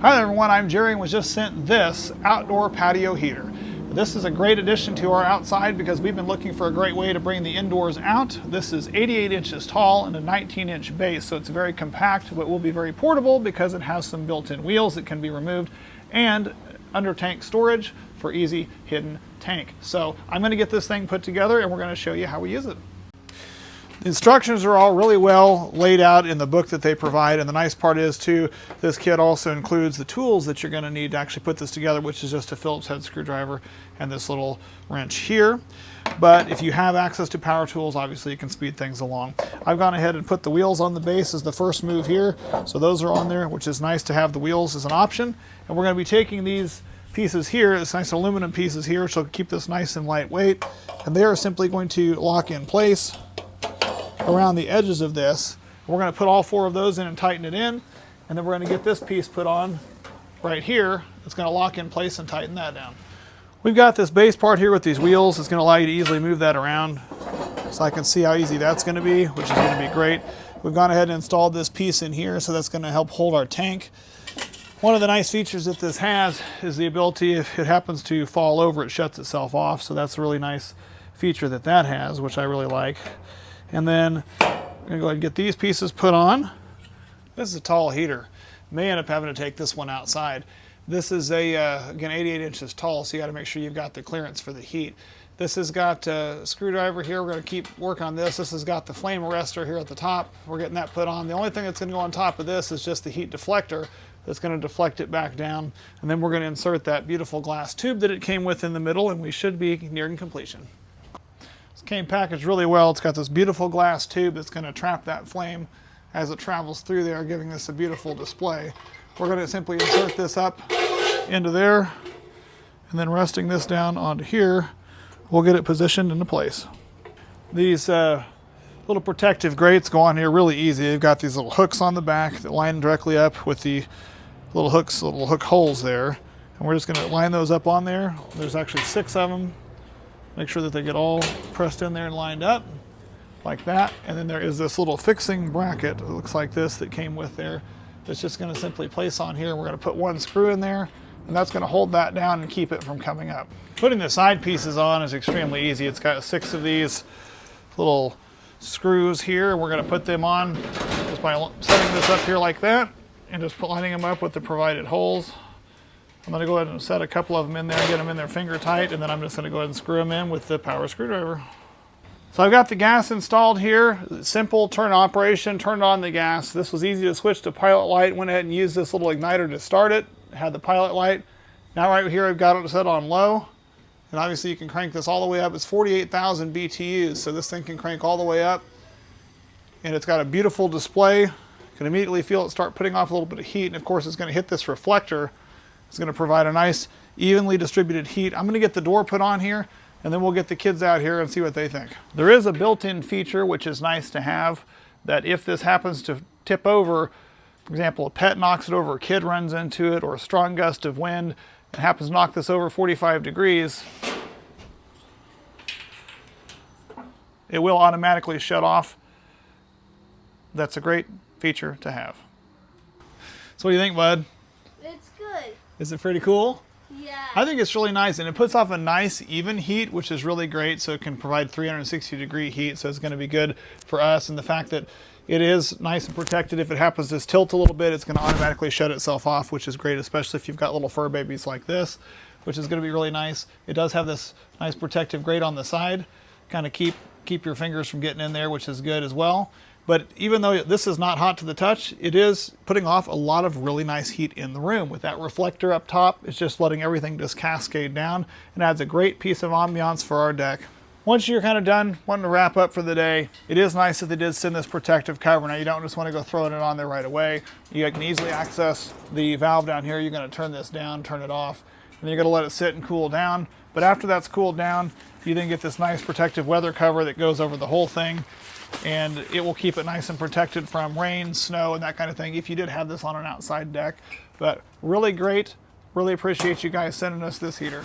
Hi there everyone, I'm Jerry and was just sent this outdoor patio heater. This is a great addition to our outside because we've been looking for a great way to bring the indoors out. This is 88 inches tall and a 19-inch base, so it's very compact, but will be very portable because it has some built-in wheels that can be removed and under tank storage for easy hidden tank. So I'm going to get this thing put together and we're going to show you how we use it. The instructions are all really well laid out in the book that they provide, and the nice part is too, this kit also includes the tools that you're going to need to actually put this together, which is just a Phillips head screwdriver and this little wrench here. But if you have access to power tools, obviously you can speed things along. I've gone ahead and put the wheels on the base as the first move here, so those are on there, which is nice to have the wheels as an option. And we're going to be taking these pieces here, this nice aluminum pieces here, so keep this nice and lightweight, and they are simply going to lock in place around the edges of this. We're going to put all four of those in and tighten it in, and then we're going to get this piece put on right here. It's going to lock in place and tighten that down. We've got this base part here with these wheels. It's going to allow you to easily move that around, so I can see how easy that's going to be, which is going to be great. We've gone ahead and installed this piece in here, so that's going to help hold our tank. One of the nice features that this has is the ability, if it happens to fall over, it shuts itself off, so that's a really nice feature that that has, which I really like. And then I'm going to go ahead and get these pieces put on. This is a tall heater. May end up having to take this one outside. This is again 88 inches tall, so you got to make sure you've got the clearance for the heat. This has got a screwdriver here. We're going to keep work on this. This has got the flame arrestor here at the top. We're getting that put on. The only thing that's going to go on top of this is just the heat deflector that's going to deflect it back down. And then we're going to insert that beautiful glass tube that it came with in the middle, and we should be nearing completion. Came packaged really well. It's got this beautiful glass tube that's going to trap that flame as it travels through there, giving this a beautiful display. We're going to simply insert this up into there, and then resting this down onto here, we'll get it positioned into place. These little protective grates go on here really easy. They've got these little hooks on the back that line directly up with the little hooks, little hook holes there, and we're just going to line those up on there. There's actually 6 of them. Make sure that they get all pressed in there and lined up like that. And then there is this little fixing bracket, it looks like this, that came with there. That's just going to simply place on here. We're going to put one screw in there, and that's going to hold that down and keep it from coming up. Putting the side pieces on is extremely easy. It's got 6 of these little screws here. We're going to put them on just by setting this up here like that and just lining them up with the provided holes. I'm going to go ahead and set a couple of them in there and get them in there finger tight, and then I'm just going to go ahead and screw them in with the power screwdriver. So I've got the gas installed here. Simple turn operation, turned on the gas. This was easy to switch to pilot light. Went ahead and used this little igniter to start it. Had the pilot light. Now right here I've got it set on low. And obviously you can crank this all the way up. It's 48,000 BTUs, so this thing can crank all the way up. And it's got a beautiful display. You can immediately feel it start putting off a little bit of heat, and of course it's going to hit this reflector. It's going to provide a nice, evenly distributed heat. I'm going to get the door put on here, and then we'll get the kids out here and see what they think. There is a built-in feature, which is nice to have, that if this happens to tip over, for example, a pet knocks it over, a kid runs into it, or a strong gust of wind, and happens to knock this over 45 degrees, it will automatically shut off. That's a great feature to have. So what do you think, bud? It's good. Is it pretty cool? Yeah. I think it's really nice, and it puts off a nice even heat, which is really great, so it can provide 360-degree heat, so it's going to be good for us. And the fact that it is nice and protected, if it happens to tilt a little bit, it's going to automatically shut itself off, which is great, especially if you've got little fur babies like this, which is going to be really nice. It does have this nice protective grate on the side, kind of keep your fingers from getting in there, which is good as well. But even though this is not hot to the touch, it is putting off a lot of really nice heat in the room. With that reflector up top, it's just letting everything just cascade down and adds a great piece of ambiance for our deck. Once you're kind of done wanting to wrap up for the day, it is nice that they did send this protective cover. Now you don't just want to go throwing it on there right away. You can easily access the valve down here. You're going to turn this down, turn it off, and then you're going to let it sit and cool down. But after that's cooled down, you then get this nice protective weather cover that goes over the whole thing, and it will keep it nice and protected from rain, snow, and that kind of thing if you did have this on an outside deck. But really great. Really appreciate you guys sending us this heater.